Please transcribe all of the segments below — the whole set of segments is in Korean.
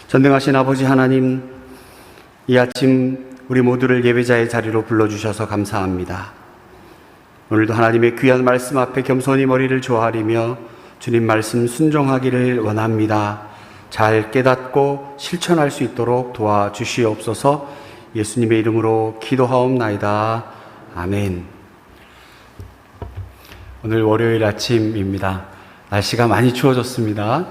전능하신 아버지 하나님, 이 아침 우리 모두를 예배자의 자리로 불러주셔서 감사합니다. 오늘도 하나님의 귀한 말씀 앞에 겸손히 머리를 조아리며 주님 말씀 순종하기를 원합니다. 잘 깨닫고 실천할 수 있도록 도와주시옵소서. 예수님의 이름으로 기도하옵나이다. 아멘. 오늘 월요일 아침입니다. 날씨가 많이 추워졌습니다.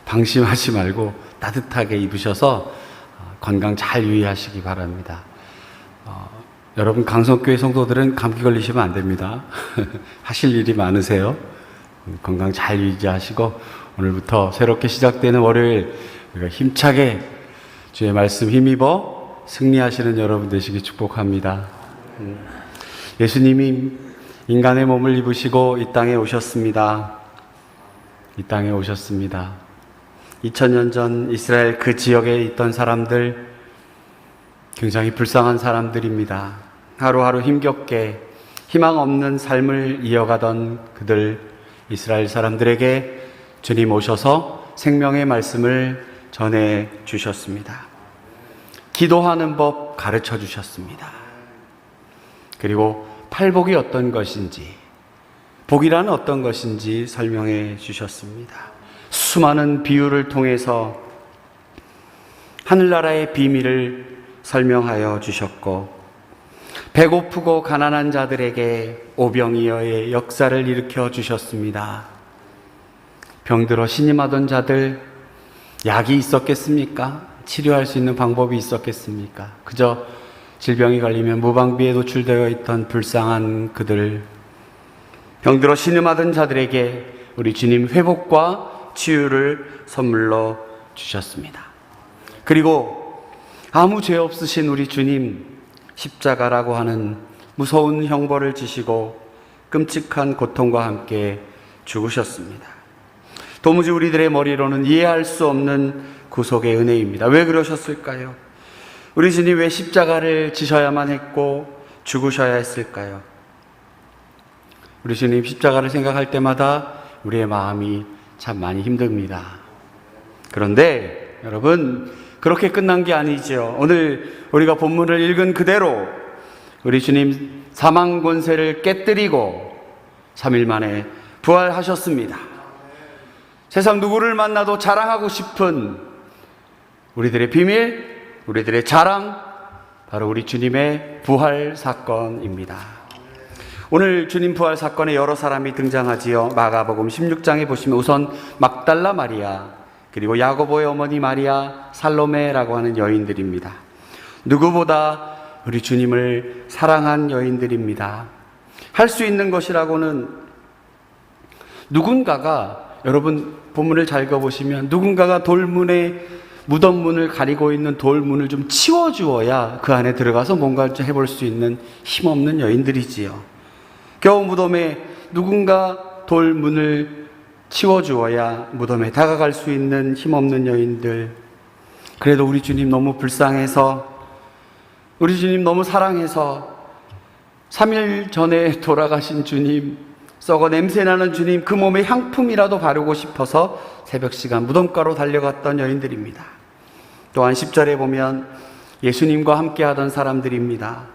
방심하지 말고 따뜻하게 입으셔서 건강 잘 유의하시기 바랍니다. 여러분 강성교회 성도들은 감기 걸리시면 안 됩니다. 하실 일이 많으세요. 건강 잘 유지하시고 오늘부터 새롭게 시작되는 월요일 우리가 힘차게 주의 말씀 힘입어 승리하시는 여러분 되시기 축복합니다. 예수님이 인간의 몸을 입으시고 이 땅에 오셨습니다. 이 땅에 오셨습니다. 2000년 전 이스라엘 그 지역에 있던 사람들, 굉장히 불쌍한 사람들입니다. 하루하루 힘겹게 희망 없는 삶을 이어가던 그들, 이스라엘 사람들에게 주님 오셔서 생명의 말씀을 전해 주셨습니다. 기도하는 법 가르쳐 주셨습니다. 그리고 팔복이 어떤 것인지, 복이란 어떤 것인지 설명해 주셨습니다. 수많은 비유를 통해서 하늘나라의 비밀을 설명하여 주셨고, 배고프고 가난한 자들에게 오병이어의 역사를 일으켜 주셨습니다. 병들어 신음하던 자들, 약이 있었겠습니까? 치료할 수 있는 방법이 있었겠습니까? 그저 질병이 걸리면 무방비에 노출되어 있던 불쌍한 그들, 병들어 신음하던 자들에게 우리 주님 회복과 치유를 선물로 주셨습니다. 그리고 아무 죄 없으신 우리 주님, 십자가라고 하는 무서운 형벌을 지시고 끔찍한 고통과 함께 죽으셨습니다. 도무지 우리들의 머리로는 이해할 수 없는 구속의 은혜입니다. 왜 그러셨을까요? 우리 주님 왜 십자가를 지셔야만 했고 죽으셔야 했을까요? 우리 주님 십자가를 생각할 때마다 우리의 마음이 참 많이 힘듭니다. 그런데 여러분, 그렇게 끝난 게 아니죠. 오늘 우리가 본문을 읽은 그대로 우리 주님 사망 권세를 깨뜨리고 3일 만에 부활하셨습니다. 세상 누구를 만나도 자랑하고 싶은 우리들의 비밀, 우리들의 자랑, 바로 우리 주님의 부활 사건입니다. 오늘 주님 부활 사건에 여러 사람이 등장하지요. 마가복음 16장에 보시면 우선 막달라 마리아, 그리고 야고보의 어머니 마리아, 살로메라고 하는 여인들입니다. 누구보다 우리 주님을 사랑한 여인들입니다. 할 수 있는 것이라고는 누군가가, 여러분 본문을 잘 읽어보시면 누군가가 돌문에 무덤문을 가리고 있는 돌문을 좀 치워주어야 그 안에 들어가서 뭔가를 좀 해볼 수 있는 힘없는 여인들이지요. 겨우 무덤에 누군가 돌문을 치워주어야 무덤에 다가갈 수 있는 힘없는 여인들. 그래도 우리 주님 너무 불쌍해서, 우리 주님 너무 사랑해서 3일 전에 돌아가신 주님, 썩어 냄새나는 주님, 그 몸에 향품이라도 바르고 싶어서 새벽 시간 무덤가로 달려갔던 여인들입니다. 또한 10절에 보면 예수님과 함께 하던 사람들입니다.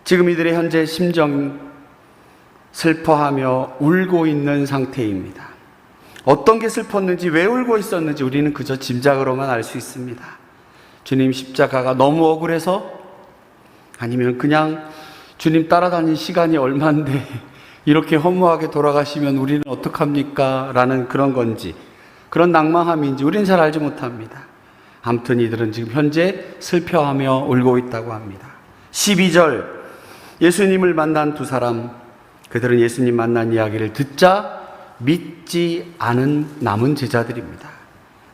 지금 이들의 현재 심정, 슬퍼하며 울고 있는 상태입니다. 어떤 게 슬펐는지, 왜 울고 있었는지 우리는 그저 짐작으로만 알 수 있습니다. 주님 십자가가 너무 억울해서, 아니면 그냥 주님 따라다닌 시간이 얼만데 이렇게 허무하게 돌아가시면 우리는 어떡합니까? 라는 그런 건지, 그런 낭만함인지 우리는 잘 알지 못합니다. 아무튼 이들은 지금 현재 슬퍼하며 울고 있다고 합니다. 12절, 예수님을 만난 두 사람, 그들은 예수님 만난 이야기를 듣자 믿지 않은 남은 제자들입니다.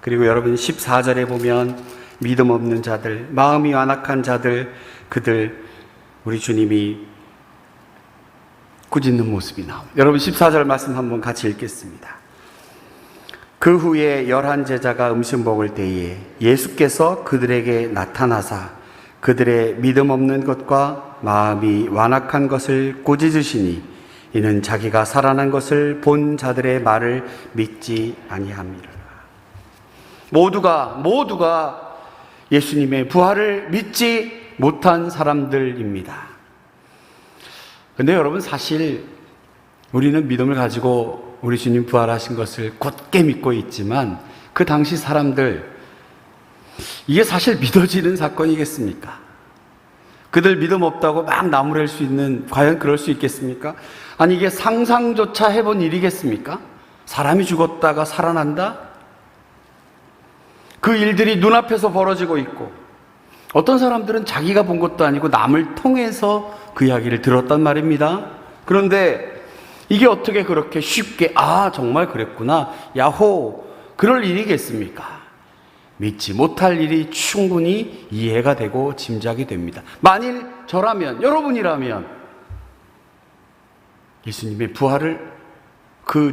그리고 여러분 14절에 보면 믿음 없는 자들, 마음이 완악한 자들, 그들 우리 주님이 꾸짖는 모습이 나옵니다. 여러분 14절 말씀 한번 같이 읽겠습니다. 그 후에 11 제자가 음식 먹을 때에 예수께서 그들에게 나타나사 그들의 믿음 없는 것과 마음이 완악한 것을 꾸짖으시니 이는 자기가 살아난 것을 본 자들의 말을 믿지 아니함이라. 모두가 예수님의 부활을 믿지 못한 사람들입니다. 근데 여러분, 사실 우리는 믿음을 가지고 우리 주님 부활하신 것을 굳게 믿고 있지만 그 당시 사람들, 이게 사실 믿어지는 사건이겠습니까? 그들 믿음 없다고 막 나무랄 수 있는, 과연 그럴 수 있겠습니까? 아니, 이게 상상조차 해본 일이겠습니까? 사람이 죽었다가 살아난다? 그 일들이 눈앞에서 벌어지고 있고, 어떤 사람들은 자기가 본 것도 아니고 남을 통해서 그 이야기를 들었단 말입니다. 그런데 이게 어떻게 그렇게 쉽게, 정말 그랬구나, 야호, 그럴 일이겠습니까? 믿지 못할 일이 충분히 이해가 되고 짐작이 됩니다. 만일 저라면, 여러분이라면 예수님의 부활을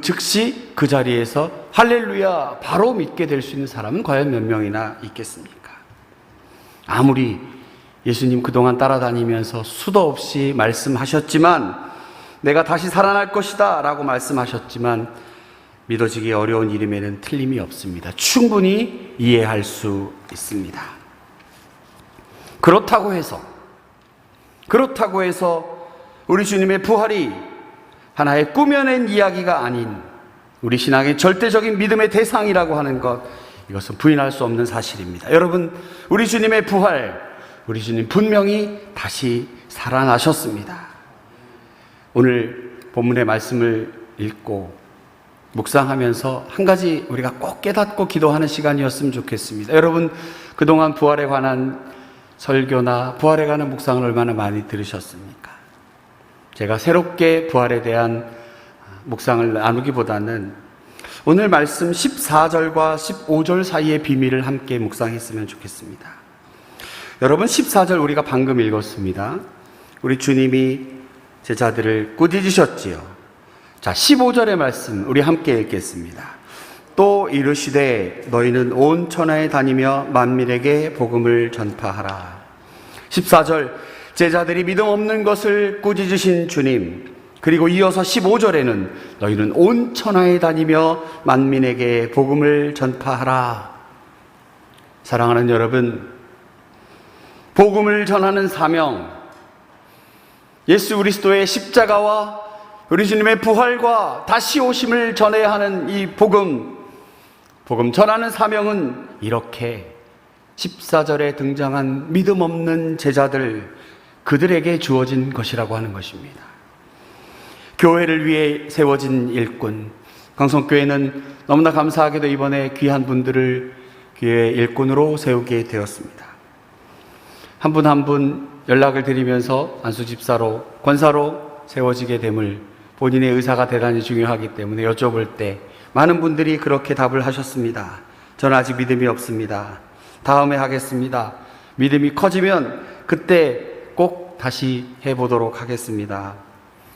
즉시 그 자리에서 할렐루야 바로 믿게 될 수 있는 사람은 과연 몇 명이나 있겠습니까? 아무리 예수님 그동안 따라다니면서 수도 없이 말씀하셨지만, 내가 다시 살아날 것이다 라고 말씀하셨지만 믿어지기 어려운 일임에는 틀림이 없습니다. 충분히 이해할 수 있습니다. 그렇다고 해서 우리 주님의 부활이 하나의 꾸며낸 이야기가 아닌 우리 신앙의 절대적인 믿음의 대상이라고 하는 것, 이것은 부인할 수 없는 사실입니다. 여러분, 우리 주님의 부활, 우리 주님 분명히 다시 살아나셨습니다. 오늘 본문의 말씀을 읽고 묵상하면서 한 가지 우리가 꼭 깨닫고 기도하는 시간이었으면 좋겠습니다. 여러분, 그동안 부활에 관한 설교나 부활에 관한 묵상을 얼마나 많이 들으셨습니까? 제가 새롭게 부활에 대한 묵상을 나누기보다는 오늘 말씀 14절과 15절 사이의 비밀을 함께 묵상했으면 좋겠습니다. 여러분, 14절 우리가 방금 읽었습니다. 우리 주님이 제자들을 꾸짖으셨지요. 자, 15절의 말씀 우리 함께 읽겠습니다. 또 이르시되 너희는 온 천하에 다니며 만민에게 복음을 전파하라. 14절, 제자들이 믿음 없는 것을 꾸짖으신 주님, 그리고 이어서 15절에는 너희는 온 천하에 다니며 만민에게 복음을 전파하라. 사랑하는 여러분, 복음을 전하는 사명, 예수 그리스도의 십자가와 우리 주님의 부활과 다시 오심을 전해야 하는 이 복음 전하는 사명은 이렇게 14절에 등장한 믿음 없는 제자들, 그들에게 주어진 것이라고 하는 것입니다. 교회를 위해 세워진 일꾼, 강성교회는 너무나 감사하게도 이번에 귀한 분들을 교회 일꾼으로 세우게 되었습니다. 한 분 한 분 연락을 드리면서 안수집사로, 권사로 세워지게 됨을, 본인의 의사가 대단히 중요하기 때문에 여쭤볼 때 많은 분들이 그렇게 답을 하셨습니다. 저는 아직 믿음이 없습니다. 다음에 하겠습니다. 믿음이 커지면 그때 꼭 다시 해보도록 하겠습니다.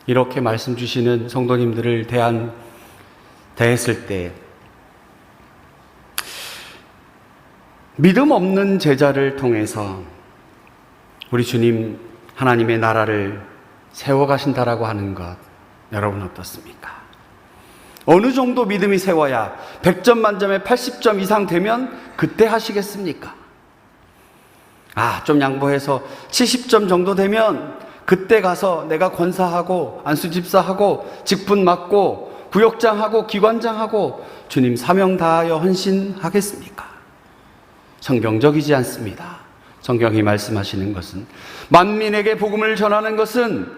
이렇게 말씀 주시는 성도님들을 대했을 때, 믿음 없는 제자를 통해서 우리 주님 하나님의 나라를 세워가신다라고 하는 것, 여러분 어떻습니까? 어느 정도 믿음이 세워야 100점 만점에 80점 이상 되면 그때 하시겠습니까? 좀 양보해서 70점 정도 되면 그때 가서 내가 권사하고 안수집사하고 직분 맡고 구역장하고 기관장하고 주님 사명 다하여 헌신하겠습니까? 성경적이지 않습니다. 성경이 말씀하시는 것은, 만민에게 복음을 전하는 것은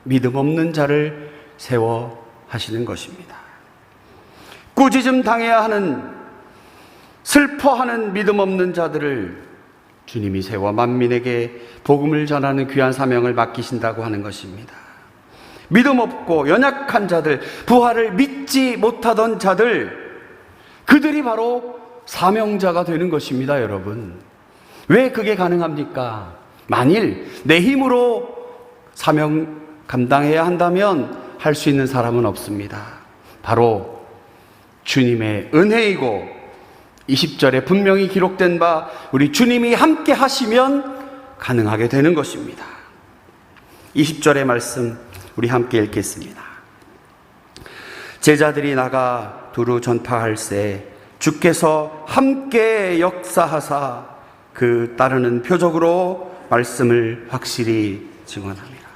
믿음 없는 자를 세워 하시는 것입니다. 꾸짖음 당해야 하는, 슬퍼하는 믿음 없는 자들을 주님이 세워 만민에게 복음을 전하는 귀한 사명을 맡기신다고 하는 것입니다. 믿음 없고 연약한 자들, 부활을 믿지 못하던 자들, 그들이 바로 사명자가 되는 것입니다. 여러분, 왜 그게 가능합니까? 만일 내 힘으로 사명 감당해야 한다면 할 수 있는 사람은 없습니다. 바로 주님의 은혜이고 20절에 분명히 기록된 바 우리 주님이 함께 하시면 가능하게 되는 것입니다. 20절의 말씀 우리 함께 읽겠습니다. 제자들이 나가 두루 전파할세 주께서 함께 역사하사 그 따르는 표적으로 말씀을 확실히 증언합니다.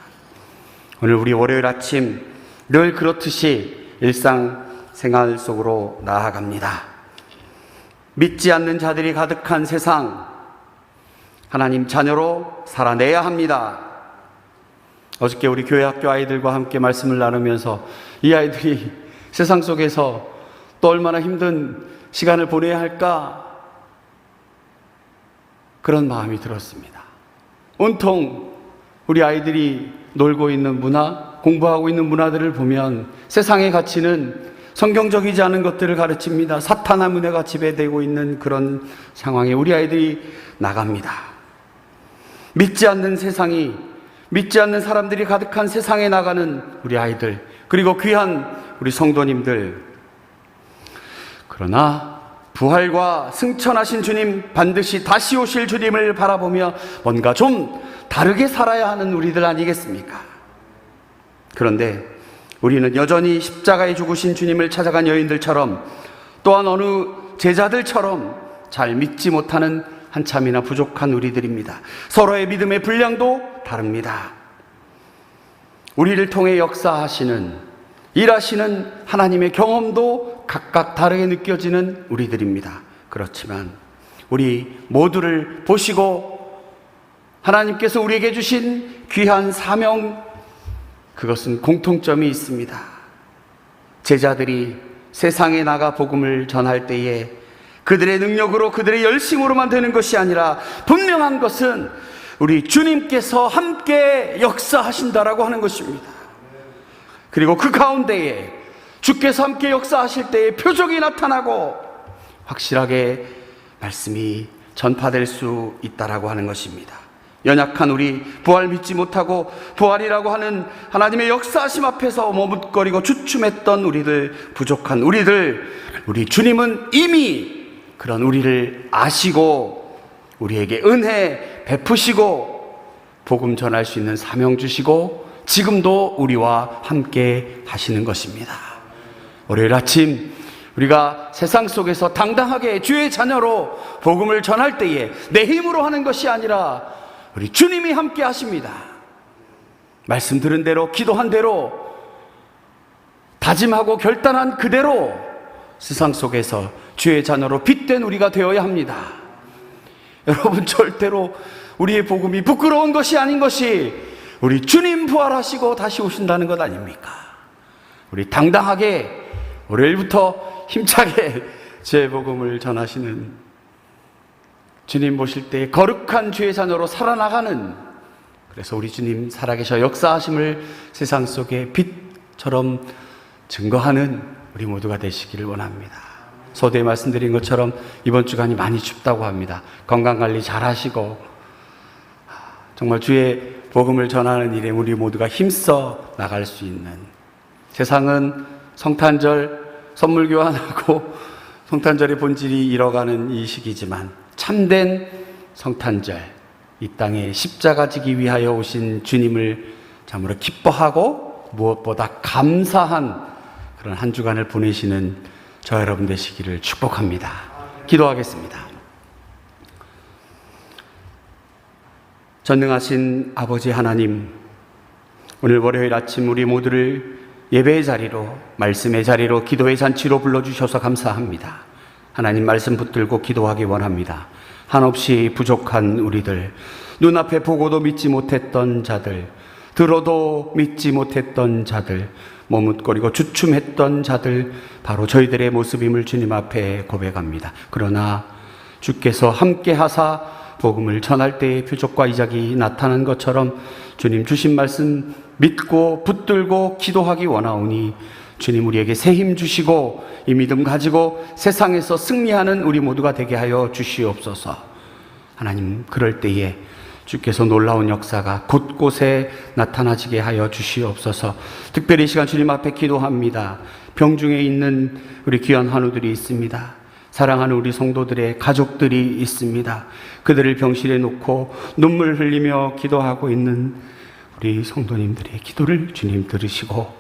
오늘 우리 월요일 아침 늘 그렇듯이 일상생활 속으로 나아갑니다. 믿지 않는 자들이 가득한 세상, 하나님 자녀로 살아내야 합니다. 어저께 우리 교회 학교 아이들과 함께 말씀을 나누면서 이 아이들이 세상 속에서 또 얼마나 힘든 시간을 보내야 할까, 그런 마음이 들었습니다. 온통 우리 아이들이 놀고 있는 문화, 공부하고 있는 문화들을 보면 세상의 가치는 성경적이지 않은 것들을 가르칩니다. 사탄의 문화가 지배되고 있는 그런 상황에 우리 아이들이 나갑니다. 믿지 않는 세상이, 믿지 않는 사람들이 가득한 세상에 나가는 우리 아이들, 그리고 귀한 우리 성도님들. 그러나 부활과 승천하신 주님, 반드시 다시 오실 주님을 바라보며 뭔가 좀 다르게 살아야 하는 우리들 아니겠습니까? 그런데 우리는 여전히 십자가에 죽으신 주님을 찾아간 여인들처럼, 또한 어느 제자들처럼 잘 믿지 못하는 한참이나 부족한 우리들입니다. 서로의 믿음의 분량도 다릅니다. 우리를 통해 역사하시는, 일하시는 하나님의 경험도 각각 다르게 느껴지는 우리들입니다. 그렇지만 우리 모두를 보시고 하나님께서 우리에게 주신 귀한 사명, 그것은 공통점이 있습니다. 제자들이 세상에 나가 복음을 전할 때에 그들의 능력으로, 그들의 열심으로만 되는 것이 아니라 분명한 것은 우리 주님께서 함께 역사하신다라고 하는 것입니다. 그리고 그 가운데에 주께서 함께 역사하실 때에 표적이 나타나고 확실하게 말씀이 전파될 수 있다라고 하는 것입니다. 연약한 우리, 부활 믿지 못하고 부활이라고 하는 하나님의 역사하심 앞에서 머뭇거리고 주춤했던 우리들, 부족한 우리들, 우리 주님은 이미 그런 우리를 아시고 우리에게 은혜 베푸시고 복음 전할 수 있는 사명 주시고 지금도 우리와 함께 하시는 것입니다. 월요일 아침 우리가 세상 속에서 당당하게 주의 자녀로 복음을 전할 때에 내 힘으로 하는 것이 아니라 우리 주님이 함께 하십니다. 말씀 들은 대로, 기도한 대로, 다짐하고 결단한 그대로 세상 속에서 주의 자녀로 빛된 우리가 되어야 합니다. 여러분, 절대로 우리의 복음이 부끄러운 것이 아닌 것이 우리 주님 부활하시고 다시 오신다는 것 아닙니까? 우리 당당하게 월요일부터 힘차게 제 복음을 전하시는 주님 보실 때 거룩한 주의 자녀로 살아나가는, 그래서 우리 주님 살아계셔 역사하심을 세상 속에 빛처럼 증거하는 우리 모두가 되시기를 원합니다. 서두에 말씀드린 것처럼 이번 주간이 많이 춥다고 합니다. 건강관리 잘 하시고 정말 주의 복음을 전하는 일에 우리 모두가 힘써 나갈 수 있는, 세상은 성탄절 선물 교환하고 성탄절의 본질이 잃어가는 이 시기지만 참된 성탄절, 이 땅에 십자가 지기 위하여 오신 주님을 참으로 기뻐하고 무엇보다 감사한 그런 한 주간을 보내시는 저 여러분 되시기를 축복합니다. 기도하겠습니다. 전능하신 아버지 하나님, 오늘 월요일 아침 우리 모두를 예배의 자리로, 말씀의 자리로, 기도의 잔치로 불러주셔서 감사합니다. 하나님 말씀 붙들고 기도하기 원합니다. 한없이 부족한 우리들, 눈앞에 보고도 믿지 못했던 자들, 들어도 믿지 못했던 자들, 머뭇거리고 주춤했던 자들, 바로 저희들의 모습임을 주님 앞에 고백합니다. 그러나 주께서 함께 하사 복음을 전할 때의 표적과 이적이 나타난 것처럼 주님 주신 말씀 믿고 붙들고 기도하기 원하오니 주님 우리에게 새 힘 주시고 이 믿음 가지고 세상에서 승리하는 우리 모두가 되게 하여 주시옵소서. 하나님, 그럴 때에 주께서 놀라운 역사가 곳곳에 나타나지게 하여 주시옵소서. 특별히 이 시간 주님 앞에 기도합니다. 병중에 있는 우리 귀한 환우들이 있습니다. 사랑하는 우리 성도들의 가족들이 있습니다. 그들을 병실에 놓고 눈물 흘리며 기도하고 있는 우리 성도님들의 기도를 주님 들으시고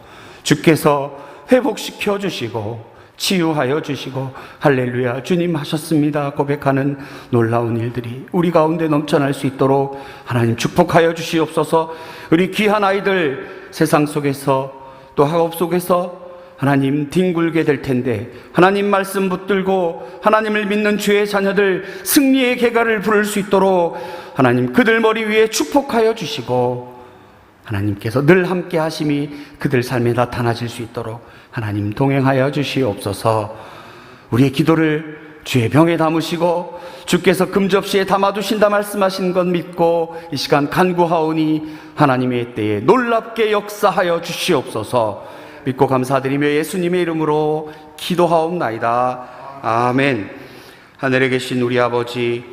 주께서 회복시켜 주시고 치유하여 주시고 할렐루야 주님 하셨습니다 고백하는 놀라운 일들이 우리 가운데 넘쳐날 수 있도록 하나님 축복하여 주시옵소서. 우리 귀한 아이들 세상 속에서 또 학업 속에서 하나님 뒹굴게 될 텐데 하나님 말씀 붙들고 하나님을 믿는 주의 자녀들 승리의 계가를 부를 수 있도록 하나님 그들 머리 위에 축복하여 주시고 하나님께서 늘 함께 하심이 그들 삶에 나타나질 수 있도록 하나님 동행하여 주시옵소서. 우리의 기도를 주의 병에 담으시고 주께서 금접시에 담아두신다 말씀하신 것 믿고 이 시간 간구하오니 하나님의 때에 놀랍게 역사하여 주시옵소서. 믿고 감사드리며 예수님의 이름으로 기도하옵나이다. 아멘. 하늘에 계신 우리 아버지